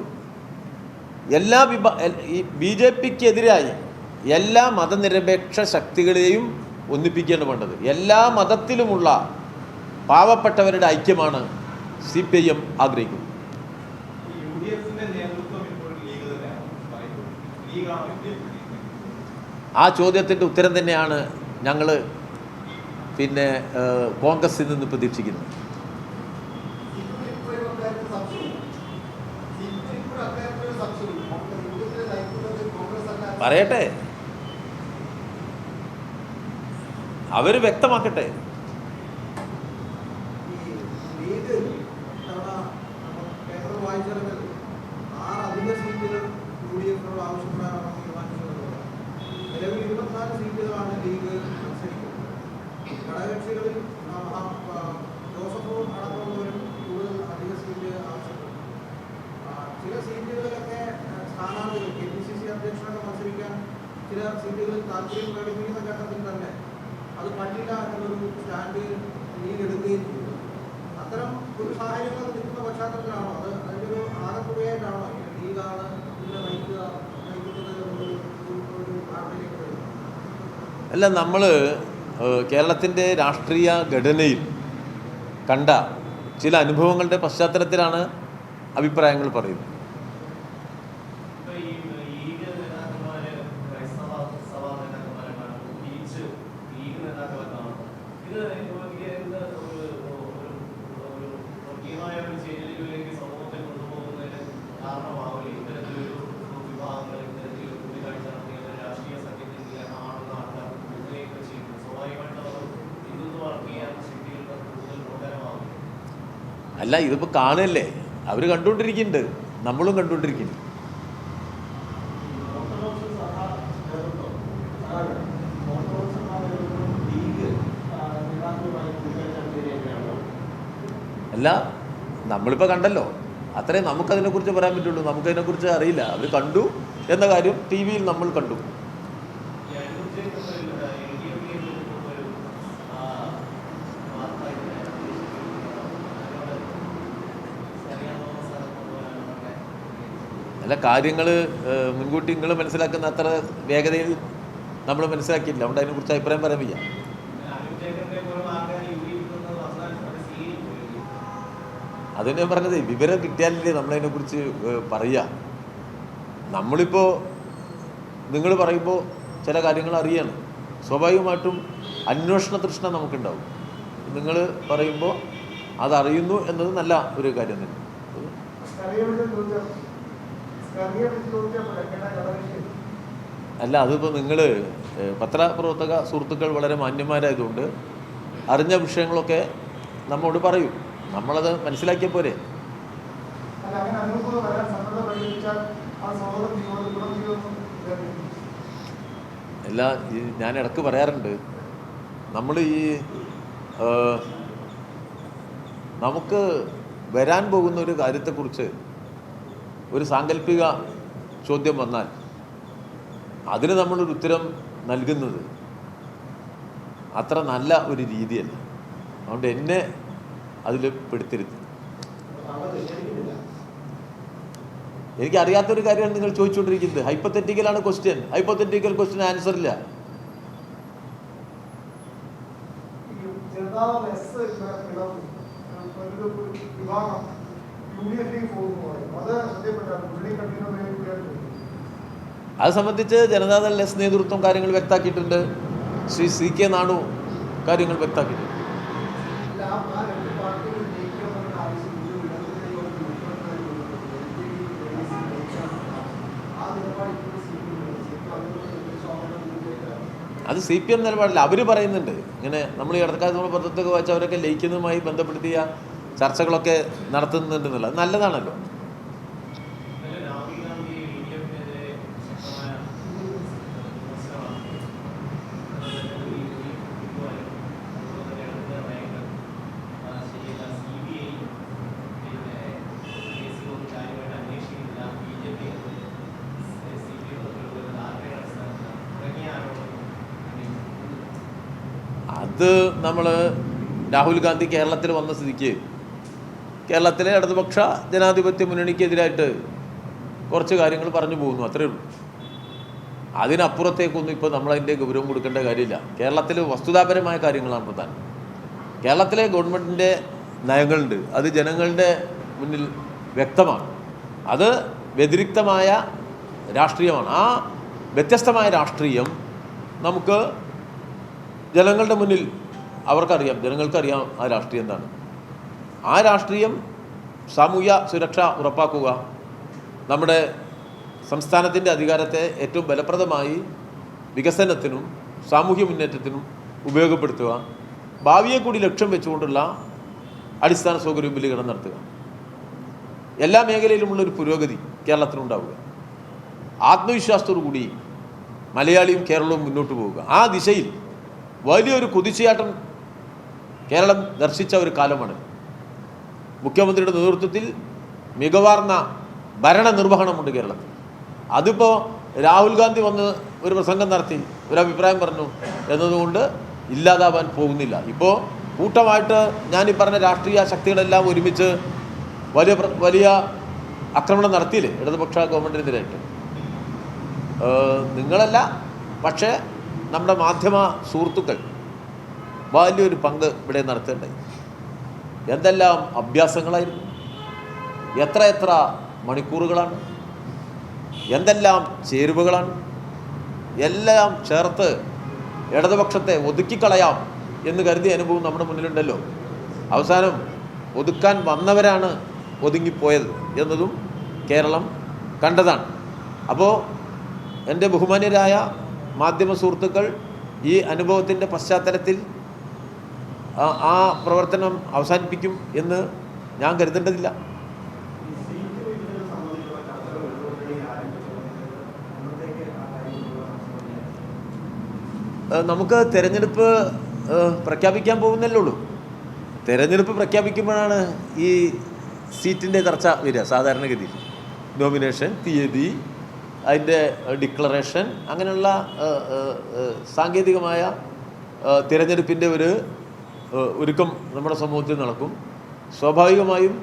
എല്ലാ ഈ BJP-ക്കെതിരായി എല്ലാ മതനിരപേക്ഷ ശക്തികളെയും ഒന്നിപ്പിക്കുകയാണ് വേണ്ടത്. എല്ലാ മതത്തിലുമുള്ള പാവപ്പെട്ടവരുടെ ഐക്യമാണ് CPIM ആഗ്രഹിക്കുന്നത്. ആ ചോദ്യത്തിൻ്റെ ഉത്തരം തന്നെയാണ് ഞങ്ങൾ കോൺഗ്രസിൽ നിന്ന് പ്രതീക്ഷിക്കുന്നത്. പറയട്ടെ, അവർ വ്യക്തമാക്കട്ടെ. ഘടകകക്ഷികളിൽ ജോസഫും അടക്കമുള്ളവരും കൂടുതൽ അധിക സീറ്റ് ആവശ്യപ്പെടും. ചില സീറ്റുകളിലൊക്കെ സ്ഥാനാർത്ഥികൾ KPCC അധ്യക്ഷനൊക്കെ മത്സരിക്കാൻ ചില സീറ്റുകളിൽ താല്പര്യം പ്രകടിപ്പിക്കുന്ന ഘട്ടത്തിൽ തന്നെ അത് പറ്റില്ല എന്നൊരു സ്റ്റാൻഡ് ലീഗ് എടുക്കുകയും ചെയ്തു. അത്തരം ഒരു സാഹചര്യങ്ങൾ നിൽക്കുന്ന പശ്ചാത്തലത്തിലാണോ അത് അതിൻ്റെ ഒരു ആകെത്തുകയായിട്ടാണോ ലീഗാണ് ഇതിനെ നയിക്കുന്നത് ഒരു ധാരണയിലേക്ക് വരുന്നത്? അല്ല, നമ്മൾ കേരളത്തിൻ്റെ രാഷ്ട്രീയ ഘടനയിൽ കണ്ട ചില അനുഭവങ്ങളുടെ പശ്ചാത്തലത്തിലാണ് അഭിപ്രായങ്ങൾ പറയുന്നത്. അല്ല, ഇതിപ്പോൾ കാണുകയല്ലേ, അവർ കണ്ടുകൊണ്ടിരിക്കുന്നുണ്ട്, നമ്മളും കണ്ടുകൊണ്ടിരിക്കുന്നു. അല്ല, നമ്മളിപ്പോൾ കണ്ടല്ലോ, അത്രേ നമുക്കതിനെക്കുറിച്ച് പറയാൻ പറ്റുള്ളൂ. നമുക്കതിനെക്കുറിച്ച് അറിയില്ല. അവർ കണ്ടു എന്ന കാര്യം TV യിൽ നമ്മൾ കണ്ടു. അല്ല, കാര്യങ്ങൾ മുൻകൂട്ടി നിങ്ങൾ മനസ്സിലാക്കുന്ന അത്ര വേഗതയിൽ നമ്മൾ മനസ്സിലാക്കിയില്ല. അതുകൊണ്ട് അതിനെക്കുറിച്ച് അഭിപ്രായം പറയാൻ വയ്യ. അതിന് ഞാൻ പറഞ്ഞത്, വിവരം കിട്ടിയാലല്ലേ നമ്മളതിനെക്കുറിച്ച് പറയുക. നമ്മളിപ്പോൾ നിങ്ങൾ പറയുമ്പോൾ ചില കാര്യങ്ങൾ അറിയാണ്. സ്വാഭാവികമായിട്ടും അന്വേഷണ തൃഷ്ണ നമുക്കുണ്ടാവും. നിങ്ങൾ പറയുമ്പോൾ അതറിയുന്നു എന്നത് നല്ല ഒരു കാര്യം തന്നെ. അല്ല, അതിപ്പോൾ നിങ്ങൾ പത്രപ്രവർത്തക സുഹൃത്തുക്കൾ വളരെ മാന്യന്മാരായതുകൊണ്ട് അറിഞ്ഞ വിഷയങ്ങളൊക്കെ നമ്മോട് പറയും. നമ്മളത് മനസ്സിലാക്കിയ പോരെ. അല്ല, ഞാൻ ഇടക്ക് പറയാറുണ്ട്, നമ്മൾ നമുക്ക് വരാൻ പോകുന്ന ഒരു കാര്യത്തെക്കുറിച്ച് ഒരു സാങ്കല്പിക ചോദ്യം വന്നാൽ അതിന് നമ്മളൊരു ഉത്തരം നൽകുന്നത് അത്ര നല്ല ഒരു രീതിയല്ല. അതുകൊണ്ട് എന്നെ അതിൽ പെടുത്തരുത്. എനിക്കറിയാത്തൊരു കാര്യമാണ് നിങ്ങൾ ചോദിച്ചുകൊണ്ടിരിക്കുന്നത്. ഹൈപ്പോത്തറ്റിക്കലാണ് ക്വസ്റ്റ്യൻ. ഹൈപ്പോത്തറ്റിക്കൽ ക്വസ്റ്റ്യൻ ആൻസർ ഇല്ല. അത് സംബന്ധിച്ച് ജനതാദൾ എസ് നേതൃത്വം കാര്യങ്ങൾ വ്യക്തമാക്കിയിട്ടുണ്ട്. ശ്രീ CK നാണു കാര്യങ്ങൾ വ്യക്തമാക്കിയിട്ടുണ്ട്. അത് CPM നിലപാടില്ല. അവർ പറയുന്നുണ്ട് ഇങ്ങനെ. നമ്മൾ ഈ ഇടക്കാലത്ത് നമ്മൾ പത്രത്തൊക്കെ വായിച്ച് അവരൊക്കെ ലയിക്കുന്നതുമായി ബന്ധപ്പെടുത്തിയ ചർച്ചകളൊക്കെ നടത്തുന്നുണ്ടെന്നുള്ളത് അത് നല്ലതാണല്ലോ. അത് നമ്മൾ രാഹുൽ ഗാന്ധി കേരളത്തിൽ വന്ന സ്ഥിതിക്ക് കേരളത്തിലെ ഇടതുപക്ഷ ജനാധിപത്യ മുന്നണിക്കെതിരായിട്ട് കുറച്ച് കാര്യങ്ങൾ പറഞ്ഞു പോകുന്നു, അത്രയേ ഉള്ളൂ. അതിനപ്പുറത്തേക്കൊന്നും ഇപ്പോൾ നമ്മളതിൻ്റെ ഗൗരവം കൊടുക്കേണ്ട കാര്യമില്ല. കേരളത്തിൽ വസ്തുതാപരമായ കാര്യങ്ങളാണ് പ്രധാനം. കേരളത്തിലെ ഗവൺമെൻറ്റിൻ്റെ നയങ്ങളുണ്ട്, അത് ജനങ്ങളുടെ മുന്നിൽ വ്യക്തമാണ്. അത് വ്യതിരിക്തമായ രാഷ്ട്രീയമാണ്. ആ വ്യത്യസ്തമായ രാഷ്ട്രീയം നമുക്ക് ജനങ്ങളുടെ മുന്നിൽ അവർക്കറിയാം, ജനങ്ങൾക്കറിയാം ആ രാഷ്ട്രീയം എന്താണ്. ആ രാഷ്ട്രീയം സാമൂഹ്യ സുരക്ഷ ഉറപ്പാക്കുക, നമ്മുടെ സംസ്ഥാനത്തിൻ്റെ അധികാരത്തെ ഏറ്റവും ഫലപ്രദമായി വികസനത്തിനും സാമൂഹ്യ മുന്നേറ്റത്തിനും ഉപയോഗപ്പെടുത്തുക, ഭാവിയെ കൂടി ലക്ഷ്യം വെച്ചുകൊണ്ടുള്ള അടിസ്ഥാന സൗകര്യ വിപുലീകരണം നടത്തുക, എല്ലാ മേഖലയിലുമുള്ളൊരു പുരോഗതി കേരളത്തിനുണ്ടാവുക, ആത്മവിശ്വാസത്തോടു കൂടി മലയാളിയും കേരളവും മുന്നോട്ട് പോവുക. ആ ദിശയിൽ വലിയൊരു കുതിച്ചുചാട്ടം കേരളം ദർശിച്ച ഒരു കാലമാണ്. മുഖ്യമന്ത്രിയുടെ നേതൃത്വത്തിൽ മികവാർന്ന ഭരണനിർവഹണമുണ്ട് കേരളത്തിൽ. അതിപ്പോൾ രാഹുൽ ഗാന്ധി വന്ന് ഒരു പ്രസംഗം നടത്തി ഒരു അഭിപ്രായം പറഞ്ഞു എന്നതുകൊണ്ട് ഇല്ലാതാവാൻ പോകുന്നില്ല. ഇപ്പോൾ കൂട്ടമായിട്ട് ഞാനീ പറഞ്ഞ രാഷ്ട്രീയ ശക്തികളെല്ലാം ഒരുമിച്ച് വലിയ ആക്രമണം നടത്തിയില്ലേ ഇടതുപക്ഷ ഗവൺമെൻറ്റിനെതിരായിട്ട്? നിങ്ങളല്ല, പക്ഷേ നമ്മുടെ മാധ്യമ സുഹൃത്തുക്കൾ വലിയൊരു പങ്ക് ഇവിടെ നടത്തേണ്ടത്. എന്തെല്ലാം അഭ്യാസങ്ങളായിരുന്നു, എത്ര മണിക്കൂറുകളാണ്, എന്തെല്ലാം ചേരുവകളാണ്, എല്ലാം ചേർത്ത് ഇടതുപക്ഷത്തെ ഒതുക്കിക്കളയാം എന്ന് കരുതിയ അനുഭവം നമ്മുടെ മുന്നിലുണ്ടല്ലോ. അവസാനം ഒതുക്കാൻ വന്നവരാണ് ഒതുങ്ങിപ്പോയത് എന്നതും കേരളം കണ്ടതാണ്. അപ്പോൾ എൻ്റെ ബഹുമാന്യരായ മാധ്യമ സുഹൃത്തുക്കൾ ഈ അനുഭവത്തിൻ്റെ പശ്ചാത്തലത്തിൽ ആ പ്രവർത്തനം അവസാനിപ്പിക്കും എന്ന് ഞാൻ കരുതേണ്ടതില്ല. നമുക്ക് തെരഞ്ഞെടുപ്പ് പ്രഖ്യാപിക്കാൻ പോകുന്നല്ലേ ഉള്ളൂ. തെരഞ്ഞെടുപ്പ് പ്രഖ്യാപിക്കുമ്പോഴാണ് ഈ സീറ്റിൻ്റെ ചർച്ച വരിക. സാധാരണഗതിയിൽ നോമിനേഷൻ തീയതി, അതിൻ്റെ ഡിക്ലറേഷൻ, അങ്ങനെയുള്ള സാങ്കേതികമായ തിരഞ്ഞെടുപ്പിൻ്റെ ഒരു ഒരുക്കം നമ്മുടെ സമൂഹത്തിൽ നടക്കും. സ്വാഭാവികമായും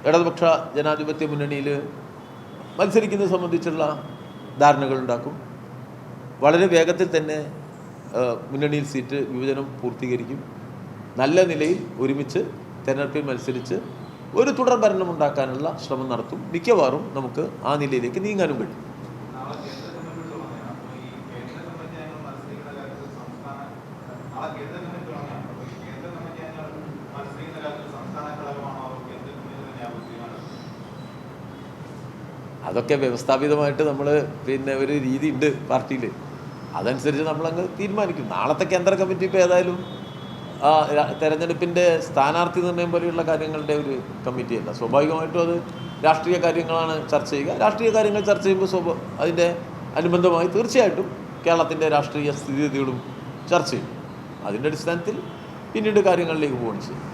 ഇടതുപക്ഷ ജനാധിപത്യ മുന്നണിയിൽ മത്സരിക്കുന്നത് സംബന്ധിച്ചുള്ള ധാരണകളുണ്ടാക്കും. വളരെ വേഗത്തിൽ തന്നെ മുന്നണിയിൽ സീറ്റ് വിഭജനം പൂർത്തീകരിക്കും. നല്ല നിലയിൽ ഒരുമിച്ച് തെരഞ്ഞെടുപ്പിൽ മത്സരിച്ച് ഒരു തുടർ ഭരണം ഉണ്ടാക്കാനുള്ള ശ്രമം നടത്തും. മിക്കവാറും നമുക്ക് ആ നിലയിലേക്ക് നീങ്ങാനും കഴിയും. അതൊക്കെ വ്യവസ്ഥാപിതമായിട്ട് നമ്മൾ ഒരു രീതി ഉണ്ട് പാർട്ടിയിൽ. അതനുസരിച്ച് നമ്മളങ്ങ് തീരുമാനിക്കും. നാളത്തെ കേന്ദ്ര കമ്മിറ്റി ഇപ്പോൾ ഏതായാലും തെരഞ്ഞെടുപ്പിൻ്റെ സ്ഥാനാർത്ഥി നിർണ്ണയം പോലെയുള്ള കാര്യങ്ങളുടെ ഒരു കമ്മിറ്റിയല്ല. സ്വാഭാവികമായിട്ടും അത് രാഷ്ട്രീയ കാര്യങ്ങളാണ് ചർച്ച ചെയ്യുക. രാഷ്ട്രീയ കാര്യങ്ങൾ ചർച്ച ചെയ്യുമ്പോൾ അതിൻ്റെ അനുബന്ധമായി തീർച്ചയായിട്ടും കേരളത്തിൻ്റെ രാഷ്ട്രീയ സ്ഥിതിഗതികളും ചർച്ച ചെയ്യും. അതിൻ്റെ അടിസ്ഥാനത്തിൽ പിന്നീട് കാര്യങ്ങളിലേക്ക് പോവുകയാണ് ചെയ്യും.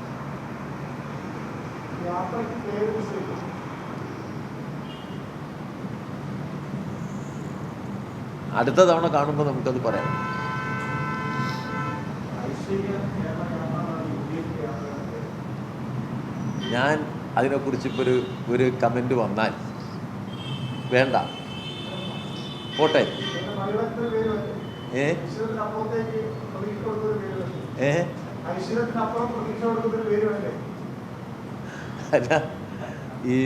അടുത്ത തവണ കാണുമ്പോൾ നമുക്കത് പറയാം. ഞാൻ അതിനെക്കുറിച്ച് ഇപ്പോൾ ഒരു കമൻറ്റ് വന്നാൽ വേണ്ട, പോട്ടെ. ഏ ഏ അല്ല, ഈ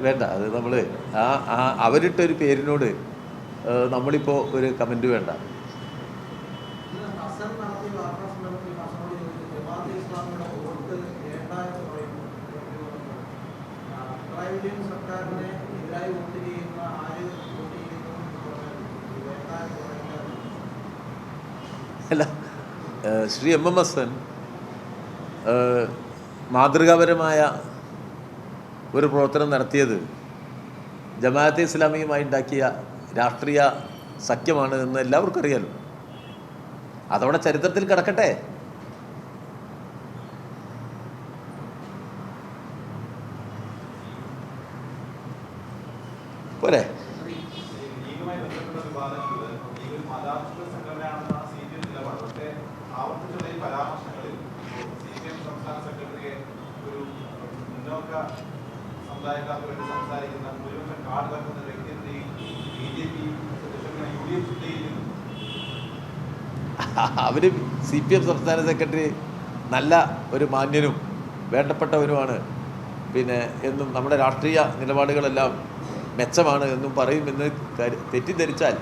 വേണ്ട, അത് നമ്മൾ അവരിട്ടൊരു പേരിനോട് നമ്മളിപ്പോൾ ഒരു കമൻറ്റ് വേണ്ട. അല്ല, ശ്രീ എം എം ഹസൻ മാതൃകാപരമായ ഒരു പ്രവർത്തനം നടത്തിയത് ജമാഅത്തെ ഇസ്ലാമിയുമായി ഉണ്ടാക്കിയ രാഷ്ട്രീയ സഖ്യമാണ് എന്ന് എല്ലാവർക്കും അറിയാലോ. അതവിടെ ചരിത്രത്തിൽ കിടക്കട്ടെ. പോരെ. അവര് CPM സംസ്ഥാന സെക്രട്ടറി നല്ല ഒരു മാന്യനും വേണ്ടപ്പെട്ടവനുമാണ്, പിന്നെ എന്നും നമ്മുടെ രാഷ്ട്രീയ നിലപാടുകളെല്ലാം മെച്ചമാണ് എന്നും പറയുമെന്ന് തെറ്റിദ്ധരിച്ചാൽ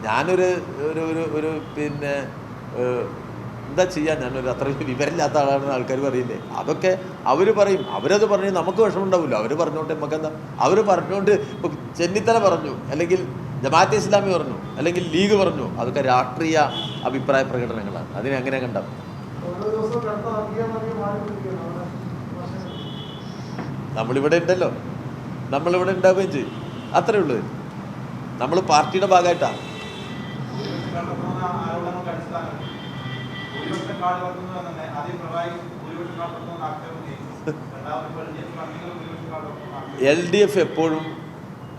ഞാനൊരു ഒരു പിന്നെ എന്താ ചെയ്യാൻ, ഞാനൊരു അത്രയും വിവരമില്ലാത്ത ആളാണെന്ന് ആൾക്കാർ പറയില്ലേ. അതൊക്കെ അവർ പറയും. അവരത് പറഞ്ഞ് നമുക്ക് വിഷമമുണ്ടാവില്ല. അവർ പറഞ്ഞോട്ടെ, നമുക്കെന്താ. അവർ പറഞ്ഞുകൊണ്ട് ഇപ്പോൾ ചെന്നിത്തല പറഞ്ഞു, അല്ലെങ്കിൽ ജമാഅത്തെ ഇസ്ലാമി പറഞ്ഞു, അല്ലെങ്കിൽ ലീഗ് പറഞ്ഞു, അതൊക്കെ രാഷ്ട്രീയ അഭിപ്രായ പ്രകടനങ്ങളാണ്. അതിനെ അങ്ങനെ കണ്ടാൽ നമ്മളിവിടെ ഉണ്ടല്ലോ, നമ്മളിവിടെ ഉണ്ടാവുകയും ചെയ്യും. അത്രേ ഉള്ളൂ. നമ്മൾ പാർട്ടിയുടെ ഭാഗമായിട്ടാണ്. LDF എപ്പോഴും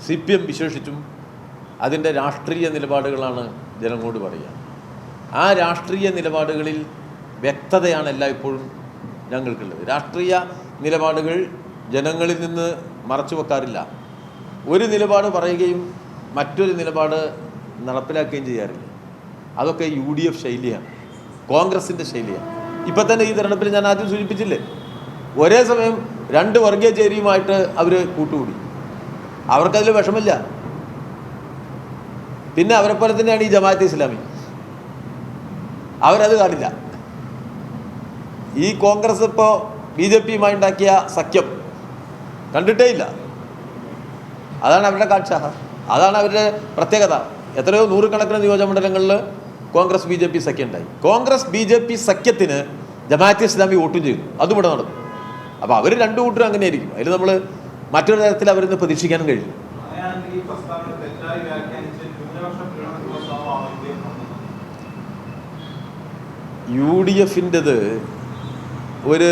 CPM വിശേഷിച്ചും അതിൻ്റെ രാഷ്ട്രീയ നിലപാടുകളാണ് ജനങ്ങളോട് പറയുക. ആ രാഷ്ട്രീയ നിലപാടുകളിൽ വ്യക്തതയാണ് എല്ലായ്പ്പോഴും ഞങ്ങൾക്കുള്ളത്. രാഷ്ട്രീയ നിലപാടുകൾ ജനങ്ങളിൽ നിന്ന് മറച്ചു വെക്കാറില്ല. ഒരു നിലപാട് പറയുകയും മറ്റൊരു നിലപാട് നടപ്പിലാക്കുകയും ചെയ്യാറില്ല. അതൊക്കെ UDF ശൈലിയാണ്, കോൺഗ്രസിൻ്റെ ശൈലിയാണ്. ഇപ്പം തന്നെ ഈ തെരഞ്ഞെടുപ്പിൽ ഞാൻ ആദ്യം സൂചിപ്പിച്ചില്ലേ, ഒരേ സമയം 2 വർഗീയ ചേരിയുമായിട്ട് അവർ കൂട്ടുകൂടി. അവർക്കതിൽ വിഷമില്ല. പിന്നെ അവരെ പോലെ തന്നെയാണ് ഈ ജമാഅത്തെ ഇസ്ലാമി. അവരത് കാണില്ല. ഈ കോൺഗ്രസ് ഇപ്പോൾ BJPയുമായി ഉണ്ടാക്കിയ സഖ്യം കണ്ടിട്ടേ ഇല്ല. അതാണ് അവരുടെ കാഴ്ച, അതാണ് അവരുടെ പ്രത്യേകത. എത്രയോ നൂറുകണക്കിന് നിയോജകമണ്ഡലങ്ങളിൽ കോൺഗ്രസ് BJP സഖ്യം ഉണ്ടായി. കോൺഗ്രസ് BJP സഖ്യത്തിന് ജമാഅത്തെ ഇസ്ലാമി വോട്ടും ചെയ്തു. അതും ഇവിടെ നടന്നു. അപ്പോൾ അവർ രണ്ടു കൂട്ടരും അങ്ങനെയായിരിക്കും. അതിൽ നമ്മൾ മറ്റൊരു തരത്തിൽ അവരിന്ന് പ്രതീക്ഷിക്കാനും കഴിയും. UDFൻ്റെത് ഒരു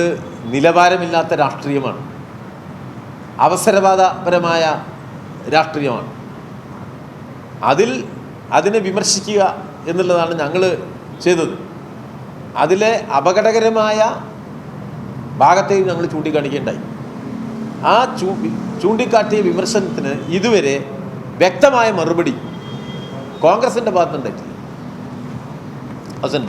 നിലവാരമില്ലാത്ത രാഷ്ട്രീയമാണ്, അവസരവാദപരമായ രാഷ്ട്രീയമാണ്. അതിനെ വിമർശിക്കുക എന്നുള്ളതാണ് ഞങ്ങൾ ചെയ്തത്. അതിലെ അപകടകരമായ ഭാഗത്തെയും ഞങ്ങൾ ചൂണ്ടിക്കാണിക്കുകയുണ്ടായി. ആ ചൂണ്ടിക്കാട്ടിയ വിമർശനത്തിന് ഇതുവരെ വ്യക്തമായ മറുപടി കോൺഗ്രസിൻ്റെ ഭാഗത്തുനിന്നുണ്ടായിട്ടില്ല. ഹസൻ